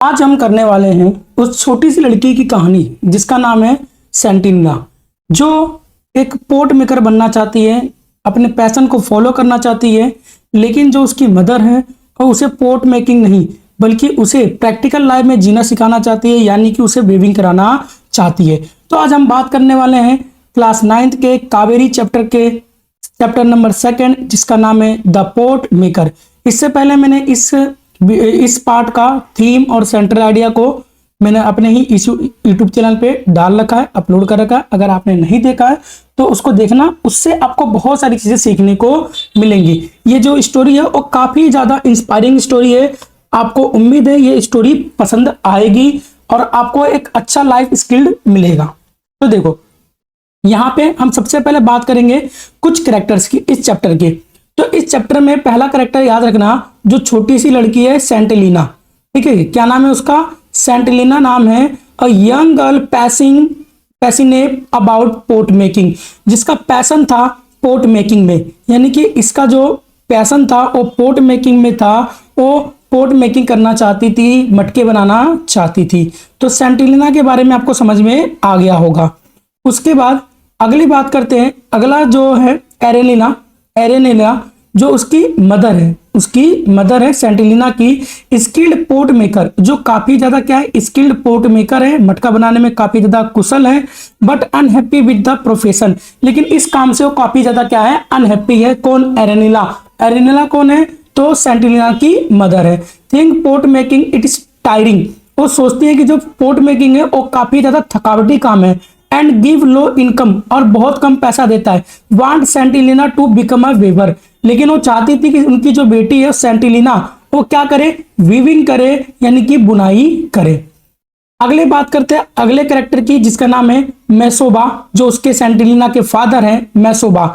आज हम करने वाले हैं उस छोटी सी लड़की की कहानी जिसका नाम है सेंटिना, जो एक पोट मेकर बनना चाहती है, अपने पैशन को फॉलो करना चाहती है। लेकिन जो उसकी मदर है वो उसे पोट मेकिंग नहीं बल्कि उसे प्रैक्टिकल लाइफ में जीना सिखाना चाहती है, यानी कि उसे वेविंग कराना चाहती है। तो आज हम बात करने वाले हैं क्लास 9th के कावेरी चैप्टर नंबर 2 जिसका नाम है द पोट मेकर। इससे पहले मैंने इस पार्ट का थीम और सेंट्रल आइडिया को मैंने अपने ही इस यूट्यूब चैनल पे डाल रखा है, अपलोड कर रखा है। अगर आपने नहीं देखा है तो उसको देखना, उससे आपको बहुत सारी चीजें सीखने को मिलेंगी। ये जो स्टोरी है वो काफी ज्यादा इंस्पायरिंग स्टोरी है। आपको उम्मीद है ये स्टोरी पसंद आएगी और आपको एक अच्छा लाइफ स्किल मिलेगा। तो देखो, यहाँ पे हम सबसे पहले बात करेंगे कुछ कैरेक्टर्स की इस चैप्टर के। तो इस चैप्टर में पहला कैरेक्टर याद रखना, जो छोटी सी लड़की है सेंटिलिना। ठीक है, क्या नाम है उसका? सेंटिलिना नाम है। A young girl passionate about pot making, जिसका पैशन था पोट मेकिंग में, यानी कि इसका जो पैशन था वो पोट मेकिंग में था। वो पोट मेकिंग करना चाहती थी, मटके बनाना चाहती थी। तो सेंटिलिना के बारे में आपको समझ में आ गया होगा। उसके बाद अगली बात करते हैं। अगला जो है एरेनिना, जो उसकी मदर है सेंटिलिना की स्किल्ड पोट मेकर, जो काफी ज्यादा क्या है, स्किल्ड पोट मेकर है, मटका बनाने में काफी ज्यादा कुशल है। But unhappy with the profession, लेकिन इस काम से वो काफी ज्यादा क्या है, अनहैप्पी है। कौन? एरेनिला कौन है? तो सेंटिलिना की मदर है। Think pot making it is tiring, वो सोचती है कि जो पोट मेकिंग है वो काफी ज्यादा थकावटी काम है। एंड गिव लो इनकम, और बहुत कम पैसा देता है। Want Sentilina to become a weaver, लेकिन वो चाहती थी कि उनकी जो बेटी है सेंटिलिना वो क्या करे, वीविंग करे, यानी कि बुनाई करे। अगले बात करते हैं अगले कैरेक्टर की, जिसका नाम है मैसोबा, जो उसके सेंटिलिना के फादर हैं मैसोबा।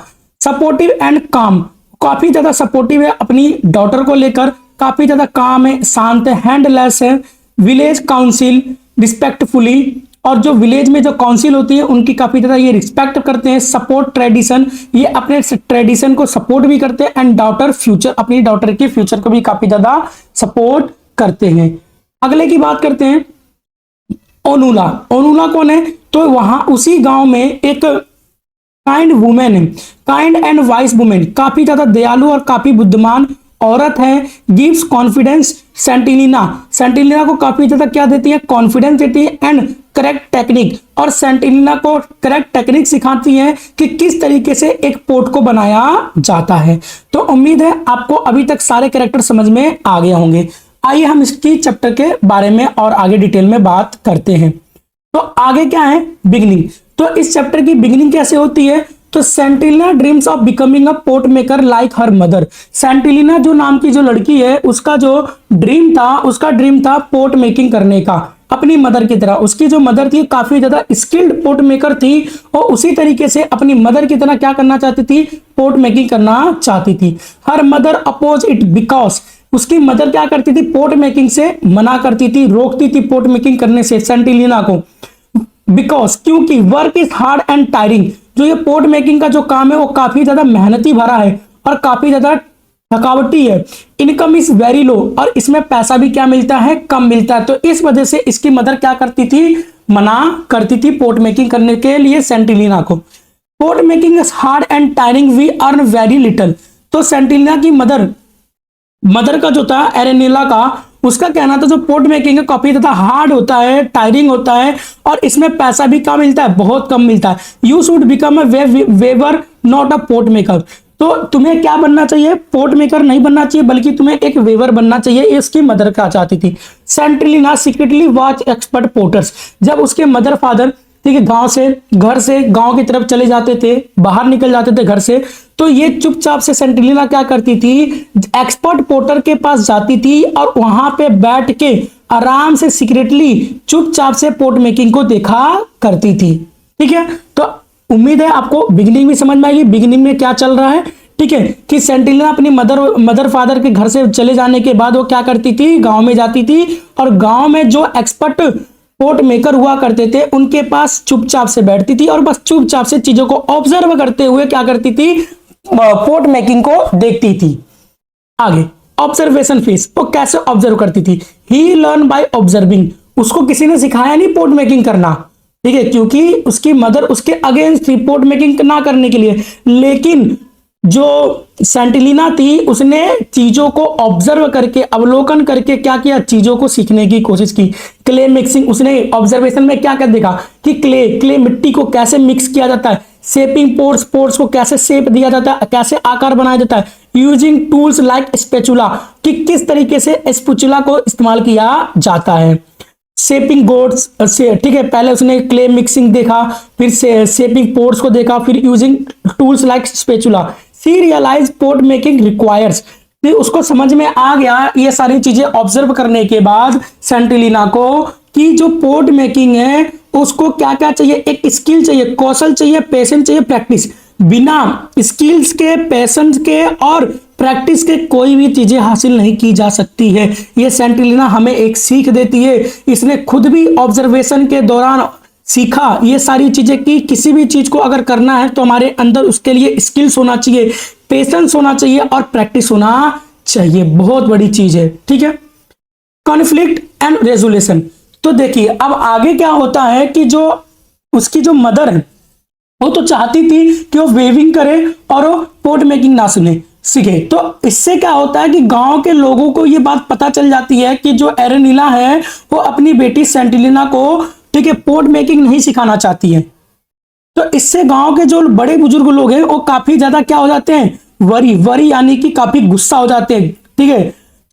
सपोर्टिव एंड काम, काफी ज्यादा सपोर्टिव है अपनी डॉटर को लेकर, काफी ज्यादा काम है, शांत है, हैंडलेस है। विलेज काउंसिल रिस्पेक्टफुली, और जो विलेज में जो काउंसिल होती है उनकी काफी ज्यादा ये रिस्पेक्ट करते हैं। सपोर्ट ट्रेडिशन, ये अपने ट्रेडिशन को सपोर्ट भी करते हैं। एंड डॉटर फ्यूचर, अपनी डॉटर के फ्यूचर को भी काफी ज्यादा सपोर्ट करते हैं। अगले की बात करते हैं ओनुला कौन है? तो वहां उसी गांव में एक काइंड वुमेन है, काइंड एंड वाइस वुमेन, काफी ज्यादा दयालु और काफी बुद्धिमान औरत है। गिव्स कॉन्फिडेंस सेंटिलिना को काफी ज्यादा क्या देती है, कॉन्फिडेंस देती है। एंड करेक्ट टेक्निक, और सेंटिलिना को करेक्ट टेक्निक सिखाती है कि किस तरीके से एक पोट को बनाया जाता है। तो उम्मीद है आपको अभी तक सारे कैरेक्टर समझ में आ गए होंगे। आइए हम इसकी चैप्टर के बारे में और आगे डिटेल में बात करते हैं। तो आगे क्या है, बिगिनिंग। तो इस चैप्टर की बिगिनिंग कैसे होती है? तो Sentilina dreams of becoming a pot maker like her mother. Sentilina जो नाम की जो लड़की है, उसका जो ड्रीम था पोट मेकिंग करने का, अपनी मदर की तरह। उसकी जो मदर थी काफी ज्यादा स्किल्ड पोट मेकर थी, और उसी तरीके से अपनी मदर की तरह क्या करना चाहती थी, पोट मेकिंग करना चाहती थी। हर मदर अपोज इट बिकॉज, उसकी मदर क्या करती थी, पोट मेकिंग से मना करती थी, रोकती थी पोट मेकिंग करने से सेंटिलिना को। बिकॉज, क्योंकि work is hard and tiring, जो ये पोट मेकिंग का जो काम है वो काफी ज्यादा मेहनती भरा है और काफी ज्यादा थकावटी है। इनकम इज वेरी लो, और इसमें पैसा भी क्या मिलता है, कम मिलता है। तो इस वजह से इसकी मदर क्या करती थी, मना करती थी पोट मेकिंग करने के लिए सेंटिलिना को। Pot making is hard and tiring, we earn very little. तो सेंटिलिना की मदर का जो था, एरेनिला का, उसका कहना था जो पोट मेकिंग है काफी ज्यादा हार्ड होता है, टायरिंग होता है, और इसमें पैसा भी कम मिलता है, बहुत कम मिलता है। You should become a weaver not a pot maker. तो तुम्हें क्या बनना चाहिए, पोट मेकर नहीं बनना चाहिए बल्कि तुम्हें एक वेवर बनना चाहिए, इसकी मदर क्या चाहती थी। सेंटिलिना सीक्रेटली वॉच एक्सपर्ट पोटर्स, जब उसके मदर फादर ठीक है घर से गांव की तरफ चले जाते थे, बाहर निकल जाते थे घर से, तो ये चुपचाप से सेंटिलिना क्या करती थी, एक्सपर्ट पोटर के पास जाती थी और वहां पे बैठ के आराम से सीक्रेटली चुपचाप से पोट मेकिंग को देखा करती थी। ठीक है, तो उम्मीद है आपको बिगिनिंग भी समझ में आएगी, बिगिनिंग में क्या चल रहा है। ठीक है, कि सेंटिलिना अपनी मदर फादर के घर से चले जाने के बाद वो क्या करती थी, गांव में जाती थी, और गांव में जो एक्सपर्ट पोट मेकर हुआ करते थे उनके पास चुपचाप से बैठती थी और बस चुपचाप से चीजों को ऑब्जर्व करते हुए क्या करती थी, पोट मेकिंग को देखती थी। आगे ऑब्जर्वेशन फेज, वो कैसे ऑब्जर्व करती थी? ही लर्न बाय ऑब्जर्विंग, उसको किसी ने सिखाया नहीं पोर्ट मेकिंग करना, ठीक है, क्योंकि उसकी मदर उसके अगेंस्ट थी पोर्ट मेकिंग ना करने के लिए। लेकिन जो सेंटिलिना थी उसने चीजों को ऑब्जर्व करके, अवलोकन करके क्या किया, चीजों को सीखने की कोशिश की। क्ले मिक्सिंग, उसने ऑब्जर्वेशन में क्या कर देखा कि क्ले मिट्टी को कैसे मिक्स किया जाता है, शेपिंग पोर्स को कैसे शेप दिया जाता है, कैसे आकार बनाया जाता है, यूजिंग टूल्स लाइक स्पेचुला, कि किस तरीके से स्पेचुला को इस्तेमाल किया जाता है। शेपिंग बोर्ड्स से, ठीक है, पहले उसने क्ले मिक्सिंग देखा, फिर शेपिंग पोर्ट्स को देखा, फिर यूजिंग टूल्स लाइक स्पेचुला। सी रियलाइज पोर्ट मेकिंग रिक्वायर्स, फिर उसको समझ में आ गया ये सारी चीजें ऑब्जर्व करने के बाद सेंटिलिना को, कि जो पोर्ट मेकिंग है उसको क्या क्या चाहिए, एक स्किल चाहिए, कौशल चाहिए, पेशेंस चाहिए, प्रैक्टिस। बिना स्किल्स के, पेशेंस के और प्रैक्टिस के कोई भी चीजें हासिल नहीं की जा सकती है। ये सेंटिलिना हमें एक सीख देती है। इसने खुद भी ऑब्जर्वेशन के दौरान सीखा ये सारी चीजें, कि किसी भी चीज को अगर करना है तो हमारे अंदर उसके लिए स्किल्स होना चाहिए, पेशेंस होना चाहिए और प्रैक्टिस होना चाहिए। बहुत बड़ी चीज है, ठीक है। कॉन्फ्लिक्ट एंड रेजोल्यूशन, तो देखिए अब आगे क्या होता है कि जो उसकी जो मदर है वो तो चाहती थी कि वो वेविंग करे और वो पोर्ट मेकिंग ना सीखे। तो इससे क्या होता है कि गांव के लोगों को ये बात पता चल जाती है कि जो एरेनिला है वो अपनी बेटी सेंटिलिना को, ठीक है, पोर्ट मेकिंग नहीं सिखाना चाहती है। तो इससे गांव के जो बड़े बुजुर्ग लोग हैं वो काफी ज्यादा क्या हो जाते हैं, वरी यानी कि काफी गुस्सा हो जाते हैं, ठीक है,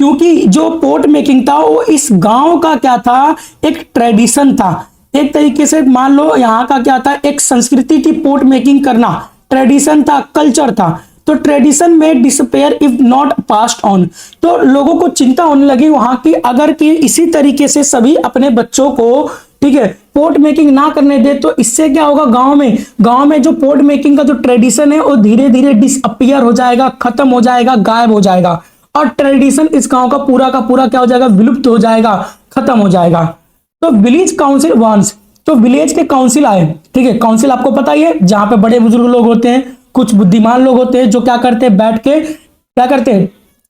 क्योंकि जो पोर्ट मेकिंग था वो इस गांव का क्या था, एक ट्रेडिशन था। एक तरीके से मान लो यहाँ का क्या था, एक संस्कृति थी पोर्ट मेकिंग करना, ट्रेडिशन था, कल्चर था। तो ट्रेडिशन में disappear if not passed on, तो लोगों को चिंता होने लगी वहां की, अगर कि इसी तरीके से सभी अपने बच्चों को, ठीक है, पोर्ट मेकिंग ना करने दे तो इससे क्या होगा, गांव में जो पोर्ट मेकिंग का जो ट्रेडिशन है वो धीरे धीरे डिसअपियर हो जाएगा, खत्म हो जाएगा, गायब हो जाएगा, और ट्रेडिशन इस गांव का पूरा क्या हो जाएगा, विलुप्त हो जाएगा, खत्म हो जाएगा। तो विलेज काउंसिल वंस, तो विलेज के काउंसिल आए, ठीक है, काउंसिल आपको पता ही है, जहां पे बड़े बुजुर्ग लोग होते हैं, कुछ बुद्धिमान लोग होते हैं जो क्या करते हैं, बैठ के क्या करते हैं,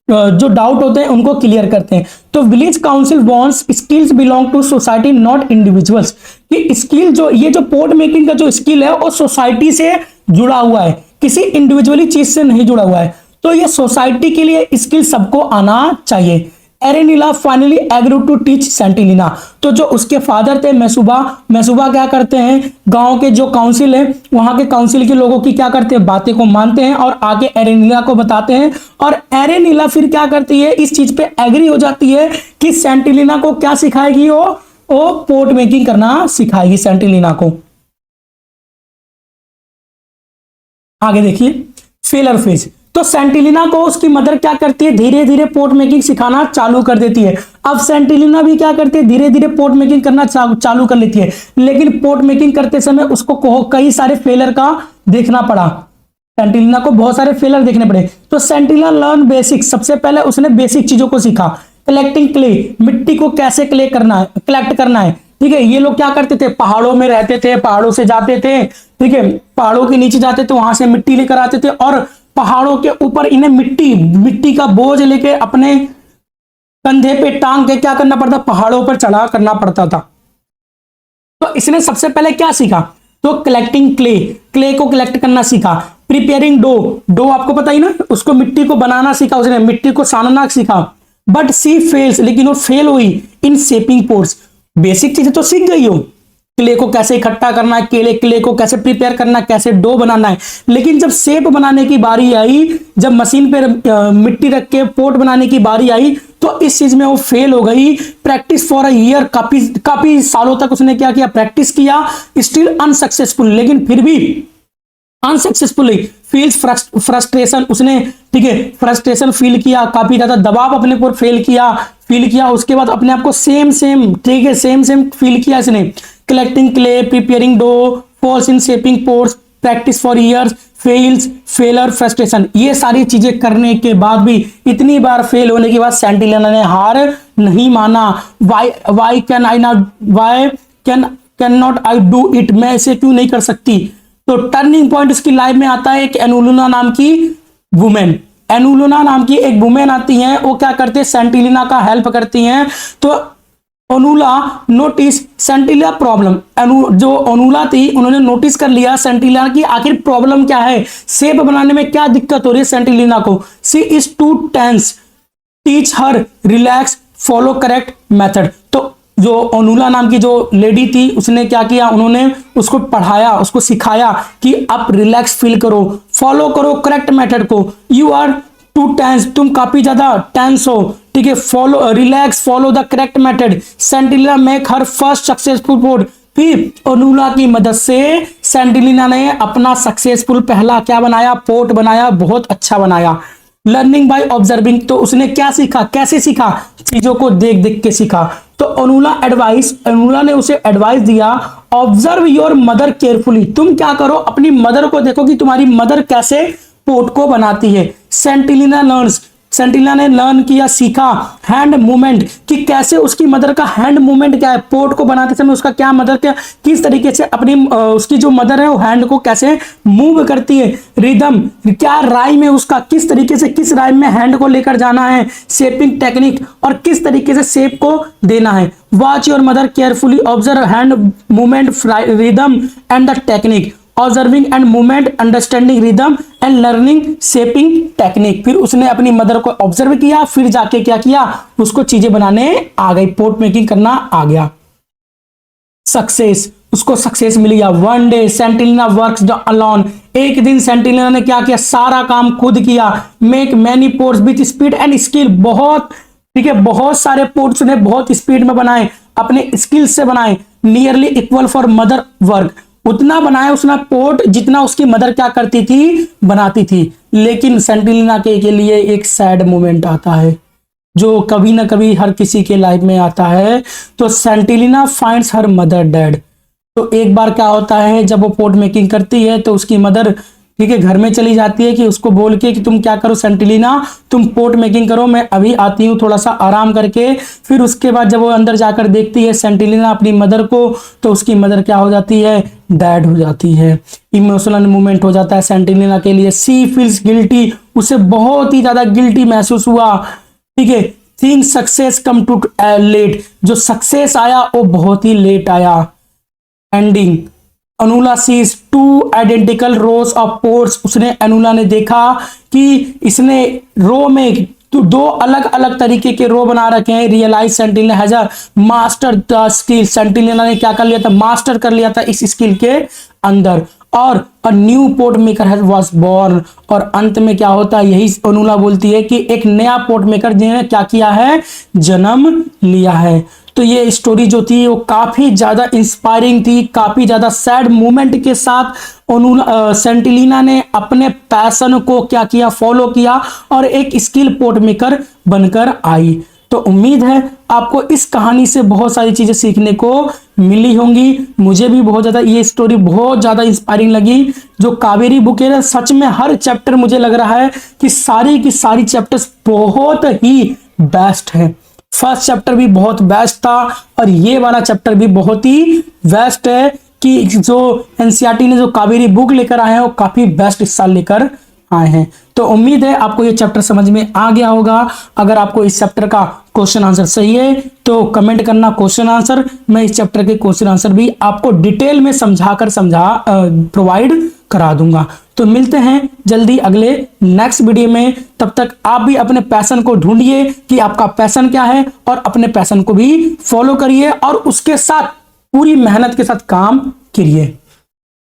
जो डाउट होते हैं उनको क्लियर करते हैं। तो village council wants skills belong to society not individuals, कि स्किल जो ये जो पोर्ट मेकिंग का जो स्किल है वो सोसाइटी से जुड़ा हुआ है, किसी इंडिविजुअली चीज से नहीं जुड़ा हुआ है। तो ये सोसाइटी के लिए स्किल सबको आना चाहिए। एरेनिला फाइनली एग्री टू टीच सेंटिलिना, तो जो उसके फादर थे मैसूबा क्या करते हैं, गांव के जो काउंसिल है वहां के काउंसिल के लोगों की क्या करते हैं, बातें को मानते हैं और आगे एरेनिला को बताते हैं। और एरेनिला फिर क्या करती है, इस चीज पे एग्री हो जाती है कि सेंटिलिना को क्या सिखाएगी, वो पोर्ट मेकिंग करना सिखाएगी सेंटिलिना को। आगे देखिए फेलर फेज, तो सेंटिलिना को उसकी मदर क्या करती है, धीरे धीरे पोर्ट मेकिंग सिखाना चालू कर देती है। अब सेंटिलिना भी क्या करती है, धीरे धीरे पोर्ट मेकिंग करना चालू कर लेती है, लेकिन पोर्ट मेकिंग करते समय उसको कई सारे फेलर का देखना पड़ा, सेंटिलिना को बहुत सारे फेलर देखने पड़े। तो सेंटिलिना लर्न बेसिक, सबसे पहले उसने बेसिक चीजों को सीखा। कलेक्टिंग क्ले, मिट्टी को कैसे कलेक्ट करना है, ठीक है। ये लोग क्या करते थे, पहाड़ों में रहते थे, पहाड़ों से जाते थे, ठीक है, पहाड़ों के नीचे जाते थे, वहां से मिट्टी लेकर आते थे और पहाड़ों के ऊपर इन्हें मिट्टी का बोझ लेके अपने कंधे पे टांग के क्या करना पड़ता, पहाड़ों पर चढ़ा करना पड़ता था। तो इसने सबसे पहले क्या सीखा, तो कलेक्टिंग क्ले को कलेक्ट करना सीखा। प्रिपेयरिंग डो आपको पता ही ना, उसको मिट्टी को बनाना सीखा, उसने मिट्टी को सानना सीखा। बट सी फेल्स, लेकिन वो फेल हुई इन शेपिंग पोर्स। बेसिक चीजें तो सीख गई हो, क्ले को कैसे इकट्ठा करना है, क्ले को कैसे प्रिपेयर करना है, कैसे डो बनाना है, लेकिन जब शेप बनाने की बारी आई, जब मशीन पे मिट्टी रख के पोर्ट बनाने की बारी आई, तो इस चीज में वो फेल हो गई। प्रैक्टिस फॉर अ ईयर, काफी सालों तक उसने क्या किया, प्रैक्टिस किया, स्टिल अनसक्सेसफुल, लेकिन फिर भी अनसक्सेसफुली फील्स फ्रस्ट्रेशन, उसने, ठीक है, फ्रस्ट्रेशन फील किया, काफी ज्यादा दबाव अपने पर फील किया। उसके बाद अपने आप को सेम ठीक है, सेम फील किया इसने। Collecting clay, preparing dough, falls in shaping pots, practice for years, failure, frustration, ये सारी चीजें करने के बाद भी, इतनी बार फेल होने के बाद सेंटिलिना ने हार नहीं माना। Why can not I do it, मैं इसे क्यों नहीं कर सकती। तो टर्निंग पॉइंट उसकी लाइफ में आता है एक एनुलुना नाम की वुमेन, एनुलोना नाम की एक वुमेन आती हैं, वो क्या करते हैं, सेंटिलिना का हेल्प करती हैं। तो ओनुला नोटिस सेंटिलिना प्रॉब्लम, जो ओनुला थी उन्होंने नोटिस कर लिया सेंटिलिना की आखिर प्रॉब्लम क्या है, शेप बनाने में क्या दिक्कत हो रही है सेंटिलिना को। She is too tense, teach her relax, follow correct method. तो जो ओनुला नाम की जो लेडी थी उसने क्या किया, उन्होंने उसको पढ़ाया, उसको सिखाया कि आप रिलैक्स फील करो, फॉलो करो करेक्ट मेथड को। यू आर टू टेंस, तुम काफी ज्यादा टेंस हो, ठीक है, follow relax, follow the correct method. Sentilina make her first successful pot. फिर ओनुला की मदद से सेंटिलिना ने अपना सक्सेसफुल पहला क्या बनाया, पोर्ट बनाया, बहुत अच्छा बनाया। लर्निंग बाय ऑब्जर्विंग, तो उसने क्या सीखा, कैसे सीखा, चीजों को देख देख के सीखा। तो ओनुला ने उसे एडवाइस दिया, ऑब्जर्व योर मदर केयरफुली, तुम क्या करो, अपनी मदर को देखो कि तुम्हारी मदर कैसे पोर्ट को बनाती है। सेंटिलिना ने लर्न किया, सीखा हैंड मूवमेंट, कि कैसे उसकी मदर का हैंड मूवमेंट क्या है, पोर्ट को बनाते समय उसका क्या मदर क्या किस तरीके से अपनी उसकी जो मदर है वो हैंड को कैसे मूव करती है। रिदम, क्या राइम है उसका, किस तरीके से किस राइम में हैंड को लेकर जाना है। शेपिंग टेक्निक, और किस तरीके से शेप को देना है। Watch your mother carefully, observe hand movement, rhythm and the technique. Observing and movement, understanding rhythm and learning shaping technique. फिर उसने अपनी मदर को ऑब्जर्व किया, फिर जाके क्या किया, उसको चीजें बनाने आ गई, पोर्ट मेकिंग करना आ गया। सक्सेस, उसको सक्सेस मिल गया। वन डे सेंटिलिना वर्क्स अलोन, एक दिन सेंटिलिना ने क्या किया, सारा काम खुद किया। Make many ports with speed and skill, बहुत ठीक है, बहुत सारे पोर्ट्स ने बहुत स्पीड में बनाए, अपने स्किल से बनाए। Nearly equal for mother work, उतना बनाया उसने पोर्ट जितना उसकी मदर क्या करती थी, बनाती थी। लेकिन सेंटिलिना के लिए एक सैड मोमेंट आता है, जो कभी ना कभी हर किसी के लाइफ में आता है। तो सेंटिलिना फाइंड्स हर मदर डेड। तो एक बार क्या होता है, जब वो पोर्ट मेकिंग करती है तो उसकी मदर ठीक है घर में चली जाती है, कि उसको बोल के कि तुम क्या करो सेंटिलिना, तुम पोर्ट मेकिंग करो, मैं अभी आती हूँ थोड़ा सा आराम करके। फिर उसके बाद जब वो अंदर जाकर देखती है सेंटिलिना अपनी मदर को, तो उसकी मदर क्या हो जाती है, डेड हो जाती है। इमोशनल मूवमेंट हो जाता है सेंटिलिना के लिए। सी फील्स गिल्टी, उसे बहुत ही ज्यादा गिल्टी महसूस हुआ, ठीक है। Think success come too late, जो सक्सेस आया वो बहुत ही लेट आया। Ending, Anula sees two identical rows of pots, उसने अनुला ने देखा कि इसने रो में तो दो अलग अलग तरीके के रो बना रखे हैं। Realize Sentilina has a master the skill, Sentilina ने क्या कर लिया था, मास्टर कर लिया था इस स्किल के अंदर। और a new pot maker has was born, और अंत में क्या होता है, यही अनुला बोलती है कि एक नया पोर्ट मेकर जिन्होंने क्या किया है, जन्म लिया है। तो ये स्टोरी जो थी वो काफी ज्यादा इंस्पायरिंग थी, काफी ज्यादा सैड मोमेंट के साथ सेंटिलिना ने अपने पैशन को क्या किया, फॉलो किया, और एक स्किल पोर्ट मेकर बनकर आई। तो उम्मीद है आपको इस कहानी से बहुत सारी चीजें सीखने को मिली होंगी। मुझे भी बहुत ज्यादा ये स्टोरी बहुत ज्यादा इंस्पायरिंग लगी। जो कावेरी बुक है सच में हर चैप्टर मुझे लग रहा है कि सारी की सारी चैप्टर्स बहुत ही बेस्ट है। फर्स्ट चैप्टर भी बहुत बेस्ट था, और ये वाला चैप्टर भी बहुत ही बेस्ट है, कि जो एनसीईआरटी ने जो कावेरी बुक लेकर आए हैं वो काफी बेस्ट इस साल लेकर आए हैं। तो उम्मीद है आपको ये चैप्टर समझ में आ गया होगा। अगर आपको इस चैप्टर का क्वेश्चन आंसर सही है तो कमेंट करना क्वेश्चन आंसर, मैं इस चैप्टर के क्वेश्चन आंसर भी आपको डिटेल में प्रोवाइड करा दूंगा। तो मिलते हैं जल्दी अगले नेक्स्ट वीडियो में। तब तक आप भी अपने पैशन को ढूंढिए कि आपका पैशन क्या है, और अपने पैशन को भी फॉलो करिए और उसके साथ पूरी मेहनत के साथ काम करिए।